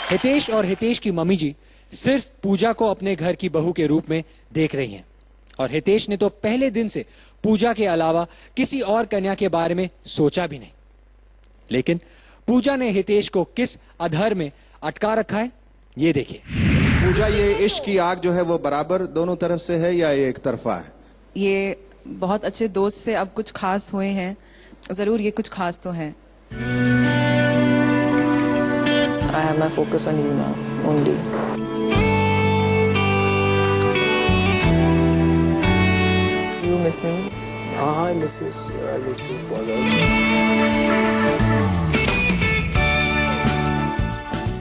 हितेश और हितेश की मम्मी जी सिर्फ पूजा को अपने घर की बहू के रूप में देख रही हैं और हितेश ने तो पहले दिन से पूजा के अलावा किसी और कन्या के बारे में सोचा भी नहीं। लेकिन पूजा ने हितेश को किस अधर में अटका रखा है, ये देखिए। पूजा, ये इश्क की आग जो है वो बराबर दोनों तरफ से है या ये एक तरफा है? ये बहुत अच्छे दोस्त से अब कुछ खास हुए हैं, जरूर ये कुछ खास तो है। I have my focus on you now only. You miss me? हाँ, I miss you बहुत ज़्यादा।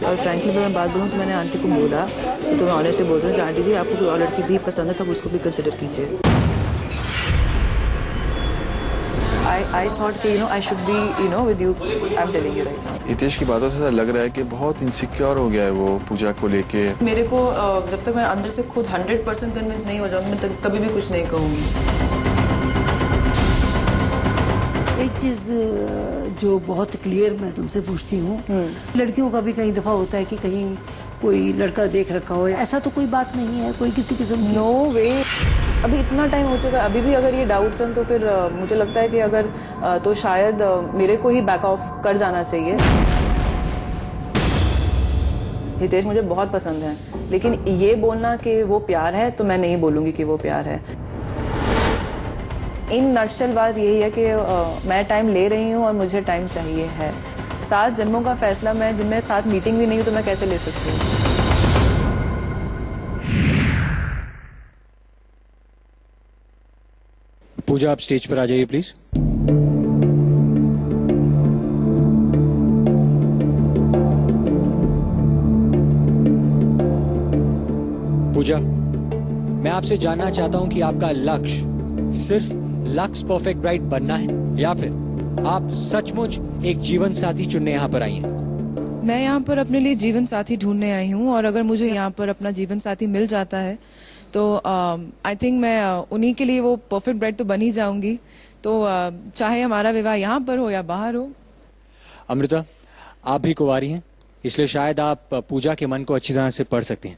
और फ्रैंकली मैं बात बोलूँ तो मैंने आंटी को बोला, तो मैं ऑनेस्टली बोल रही हूँ कि आंटी जी आपको कोई और लड़की भी पसंद है तब उसको भी कंसिडर कीजिए। I thought कि I should be with you. I'm telling you right now. Hitesh की बातों से ऐसा लग रहा है कि बहुत इनसिक्योर हो गया है वो पूजा को लेके। मेरे को जब तक मैं अंदर से खुद 100% कन्विंस नहीं हो जाऊंगी मैं तक कभी भी कुछ नहीं कहूँगी। एक चीज जो बहुत क्लियर मैं तुमसे पूछती हूँ, लड़कियों का भी कई दफा होता है कि कहीं कोई लड़का देख रखा हो, ऐसा तो कोई बात नहीं है कोई किसी किस्म की? नो वे, अभी इतना टाइम हो चुका है, अभी भी अगर ये डाउट्स हैं तो फिर मुझे लगता है कि अगर तो शायद मेरे को ही बैक ऑफ कर जाना चाहिए। हितेश मुझे बहुत पसंद है, लेकिन ये बोलना कि वो प्यार है तो मैं नहीं बोलूँगी कि वो प्यार है। इन नटशल बात यही है कि मैं टाइम ले रही हूँ और मुझे टाइम चाहिए है। 7 जन्मों का फैसला मैं जिनमें साथ मीटिंग भी नहीं हूँ तो मैं कैसे ले सकती हूँ? पूजा आप स्टेज पर आ जाइए प्लीज। पूजा, मैं आपसे जानना चाहता हूं कि आपका लक्ष्य सिर्फ लक्स परफेक्ट ब्राइड बनना है या फिर आप सचमुच एक जीवन साथी चुनने यहाँ पर आई हैं? मैं यहाँ पर अपने लिए जीवन साथी ढूंढने आई हूँ और अगर मुझे यहाँ पर अपना जीवन साथी मिल जाता है तो आई थिंक मैं उन्हीं के लिए वो परफेक्ट ब्राइड तो बन ही जाऊंगी। तो चाहे हमारा विवाह यहाँ पर हो या बाहर हो। अमृता, आप भी कुंवारी हैं, इसलिए शायद आप पूजा के मन को अच्छी तरह से पढ़ सकती हैं।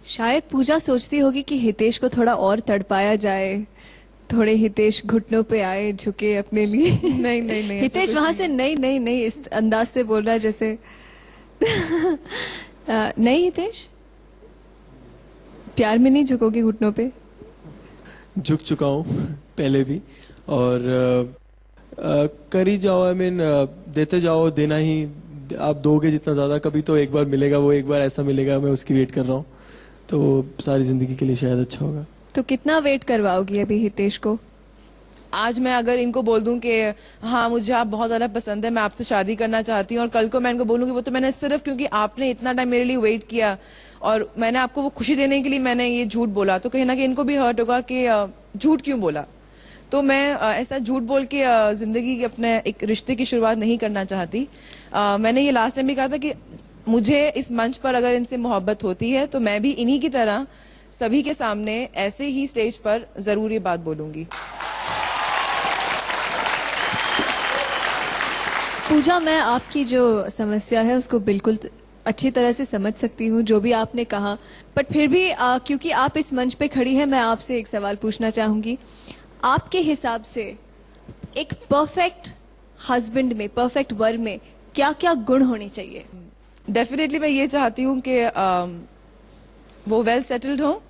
शायद पूजा सोचती होगी कि हितेश को थोड़ा और तड़पाया जाए, थोड़े हितेश घुटनों पे आए झुके अपने लिए। नहीं नहीं नहीं, हितेश वहां से नहीं इस अंदाज से बोल रहा है जैसे नहीं हितेश, प्यार में नहीं झुकोगी घुटनों पे? झुक चुका हूँ पहले भी और कर ही जाओ। आई मीन देते जाओ, देना ही आप दोगे जितना ज़्यादा, कभी तो एक बार मिलेगा, वो एक बार ऐसा मिलेगा, मैं उसकी वेट कर रहा हूँ, तो सारी ज़िंदगी के लिए शायद अच्छा होगा। तो कितना वेट करवाओगी अभी हितेश को? आज मैं अगर इनको बोल दूं कि हाँ मुझे आप बहुत ज़्यादा पसंद है, मैं आपसे शादी करना चाहती हूँ, और कल को मैं इनको बोलूँगी वो तो मैंने सिर्फ क्योंकि आपने इतना टाइम मेरे लिए वेट किया और मैंने आपको वो खुशी देने के लिए मैंने ये झूठ बोला, तो कहीं ना कहीं इनको भी हर्ट होगा कि झूठ क्यों बोला। तो मैं ऐसा झूठ बोल के ज़िंदगी के अपने एक रिश्ते की शुरुआत नहीं करना चाहती। मैंने ये लास्ट टाइम भी कहा था कि मुझे इस मंच पर अगर इनसे मोहब्बत होती है तो मैं भी इन्हीं की तरह सभी के सामने ऐसे ही स्टेज पर ज़रूर ये बात बोलूँगी। पूजा, मैं आपकी जो समस्या है उसको बिल्कुल अच्छी तरह से समझ सकती हूँ जो भी आपने कहा, बट फिर भी क्योंकि आप इस मंच पे खड़ी हैं, मैं आपसे एक सवाल पूछना चाहूँगी। आपके हिसाब से एक परफेक्ट हस्बैंड में, परफेक्ट वर में क्या क्या गुण होने चाहिए? डेफिनेटली मैं ये चाहती हूँ कि वो वेल सेटल्ड हो,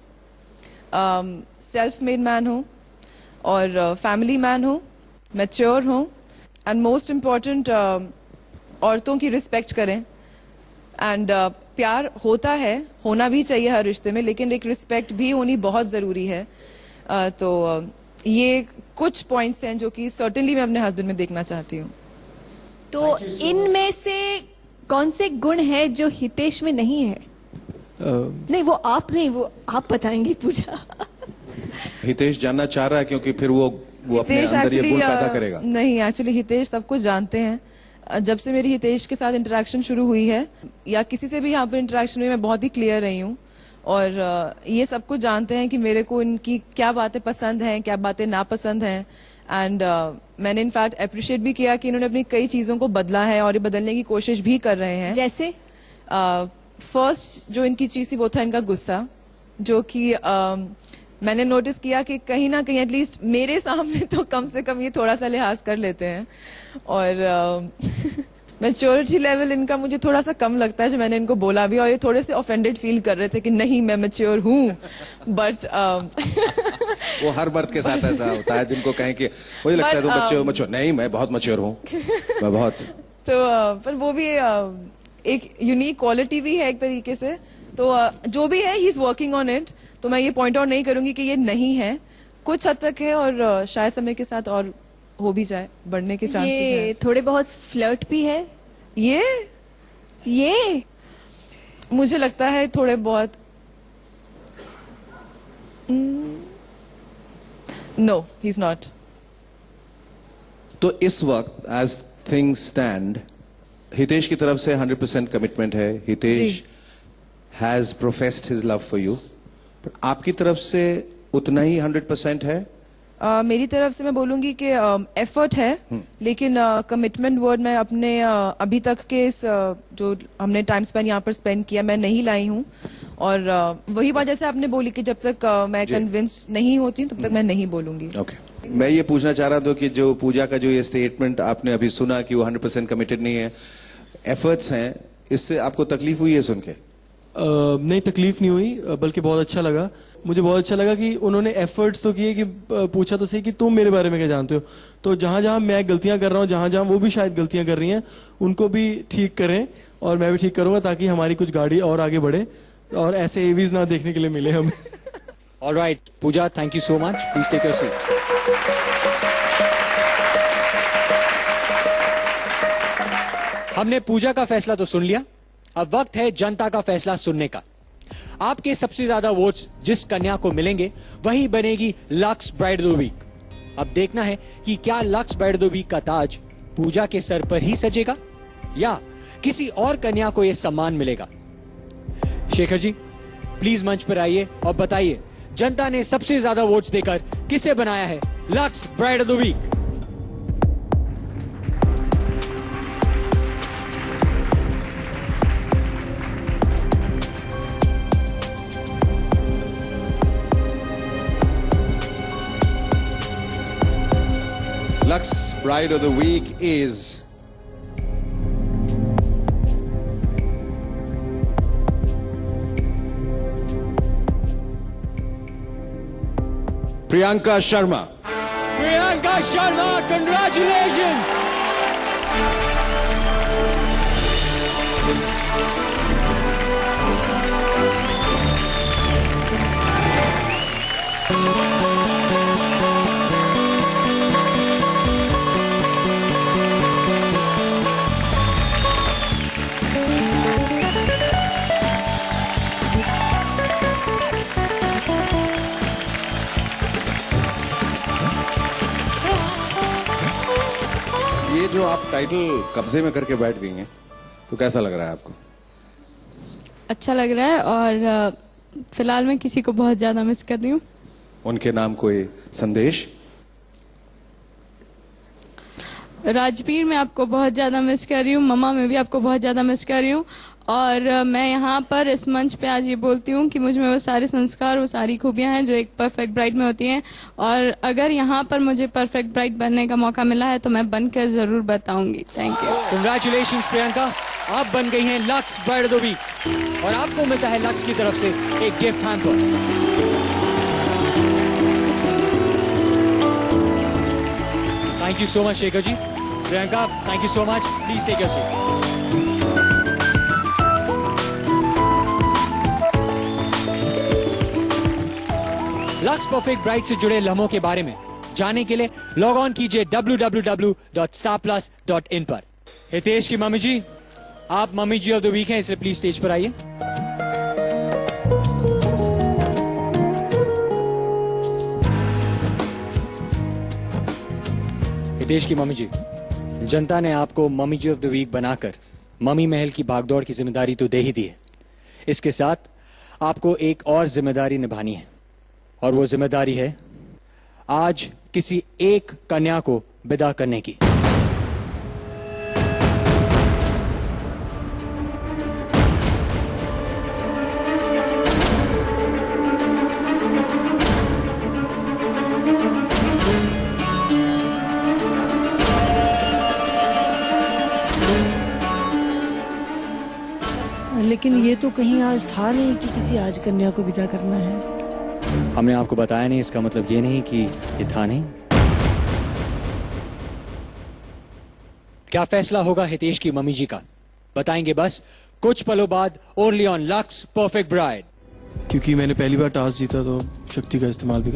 सेल्फ मेड मैन हो और फैमिली मैन हो, मैच्योर हो, एंड मोस्ट इम्पॉर्टेंट औरतों की रिस्पेक्ट करें। एंड प्यार होता है, होना भी चाहिए हर रिश्ते में, लेकिन एक रिस्पेक्ट भी होनी बहुत ज़रूरी है। तो ये कुछ पॉइंट्स हैं जो कि सर्टेनली मैं अपने हस्बैंड में देखना चाहती हूँ। तो इनमें से कौन से गुण है जो हितेश में नहीं है? नहीं, वो आप बताएंगी पूजा। हितेश जानना चाह रहा है क्योंकि फिर वो अपने अंदर ये गुण पैदा करेगा। नहीं, एक्चुअली हितेश सब कुछ जानते हैं। जब से मेरी हितेश के साथ इंटरेक्शन शुरू हुई है या किसी से भी यहाँ पर इंटरेक्शन हुई, मैं बहुत ही क्लियर रही हूँ और ये सब कुछ जानते हैं कि मेरे को इनकी क्या बातें पसंद हैं, क्या बातें नापसंद हैं। एंड मैंने इनफैक्ट अप्रिशिएट भी किया कि इन्होंने अपनी कई चीज़ों को बदला है और ये बदलने की कोशिश भी कर रहे हैं। जैसे फर्स्ट जो इनकी चीज थी वो था इनका गुस्सा, जो कि मैंने नोटिस किया कि कहीं ना कहीं एटलीस्ट मेरे सामने तो कम से कम ये थोड़ा सा लिहाज कर लेते हैं। और मैच्योरिटी लेवल इनका मुझे थोड़ा सा कम लगता है, जो मैंने इनको बोला भी, और ये थोड़े से ऑफेंडेड फील कर रहे थे कि नहीं मैं मैच्योर हूँ, बट वो हर मर्द के साथ ऐसा होता है जिनको कहें कि मुझे लगता है तुम मैच्योर, नहीं मैं बहुत मैच्योर हूँ, मैं बहुत। तो पर वो भी एक यूनिक क्वालिटी भी है एक तरीके से। तो जो भी है he is working on it, तो मैं ये पॉइंट आउट नहीं करूंगी कि ये नहीं है, कुछ हद तक है, और शायद समय के साथ और हो भी जाए, बढ़ने के चांसेस ये थोड़े बहुत फ्लर्ट भी है, ये मुझे लगता है थोड़े बहुत। No he is not. तो इस वक्त एज थिंग्स स्टैंड हितेश की तरफ से 100% कमिटमेंट है, Hitesh has professed his love for you, पर आपकी तरफ से उतना ही 100% है? मेरी तरफ से मैं बोलूंगी कि एफर्ट है, लेकिन कमिटमेंट वर्ड मैं अपने अभी तक के इस जो हमने टाइम स्पेंड यहाँ पर स्पेंड किया मैं नहीं लाई हूँ, और वही बात जैसे आपने बोली कि जब तक मैं कन्विंस्ड नहीं होती तब तक मैं नहीं बोलूंगी। ओके। मैं ये पूछना चाह रहा था कि जो पूजा का जो ये स्टेटमेंट आपने अभी सुना कि वो 100% कमिटेड नहीं है, एफर्ट्स हैं, इससे आपको तकलीफ हुई है सुन के? नहीं, तकलीफ नहीं हुई, बल्कि बहुत अच्छा लगा। मुझे बहुत अच्छा लगा कि उन्होंने एफर्ट्स तो किए, कि पूछा तो सही कि तुम मेरे बारे में क्या जानते हो। तो जहां जहां मैं गलतियां कर रहा हूं, जहां जहां वो भी शायद गलतियां कर रही हैं, उनको भी ठीक करें और मैं भी ठीक करूंगा, ताकि हमारी कुछ गाड़ी और आगे बढ़े और ऐसे एवीज ना देखने के लिए मिले हमें। Alright Puja, thank you so much, please take your seat. हमने पूजा का फैसला तो सुन लिया, अब वक्त है जनता का फैसला सुनने का। आपके सबसे ज्यादा वोट्स जिस कन्या को मिलेंगे वही बनेगी Lux bride of the week. अब देखना है कि क्या Lux bride of the week का ताज पूजा के सर पर ही सजेगा या किसी और कन्या को यह सम्मान मिलेगा। शेखर जी प्लीज मंच पर आइए और बताइए जनता ने सबसे ज्यादा वोट्स देकर किसे बनाया है Lux bride of the week. Lux Bride of the Week is Priyanka Sharma. Priyanka Sharma, congratulations! ये जो आप टाइटल कब्जे में करके बैठ गई हैं, तो कैसा लग रहा है आपको? अच्छा लग रहा है, और फिलहाल मैं किसी को बहुत ज्यादा मिस कर रही हूँ। उनके नाम कोई संदेश? राजवीर मैं आपको बहुत ज्यादा मिस कर रही हूँ, मम्मा मैं भी आपको बहुत ज्यादा मिस कर रही हूँ, और मैं यहाँ पर इस मंच पे आज ये बोलती हूँ कि मुझ में वो सारे संस्कार, वो सारी खूबियाँ हैं जो एक परफेक्ट ब्राइड में होती हैं, और अगर यहाँ पर मुझे परफेक्ट ब्राइड बनने का मौका मिला है तो मैं बनकर जरूर बताऊंगी। Thank you. कंग्रेचुलेशंस प्रियंका, आप बन गई हैं Lux bride of the week और आपको मिलता है लक्स की तरफ से एक gift hamper. Thank you so much Shekhar ji. Priyanka thank you so much, please take your seat. Lux perfect bride से जुड़े लम्हों के बारे में जानने के लिए लॉग ऑन कीजिए www.starplus.in पर। हितेश की मम्मी जी, आप mummy ji of the week हैं, इसलिए प्लीज स्टेज पर आइए। हितेश की मम्मी जी, जनता ने आपको mummy ji of the week बनाकर मम्मी महल की भागदौड़ की जिम्मेदारी तो दे ही दी है, इसके साथ आपको एक और जिम्मेदारी निभानी है, और वो जिम्मेदारी है आज किसी एक कन्या को विदा करने की। लेकिन ये तो कहीं आज था नहीं कि किसी आज कन्या को विदा करना है। हमने आपको बताया नहीं, इसका मतलब ये नहीं कि ये था नहीं। क्या फैसला होगा हितेश की मम्मी जी का, बताएंगे बस कुछ पलों बाद, only on lux perfect bride. क्योंकि मैंने पहली बार टास्क जीता तो शक्ति का इस्तेमाल भी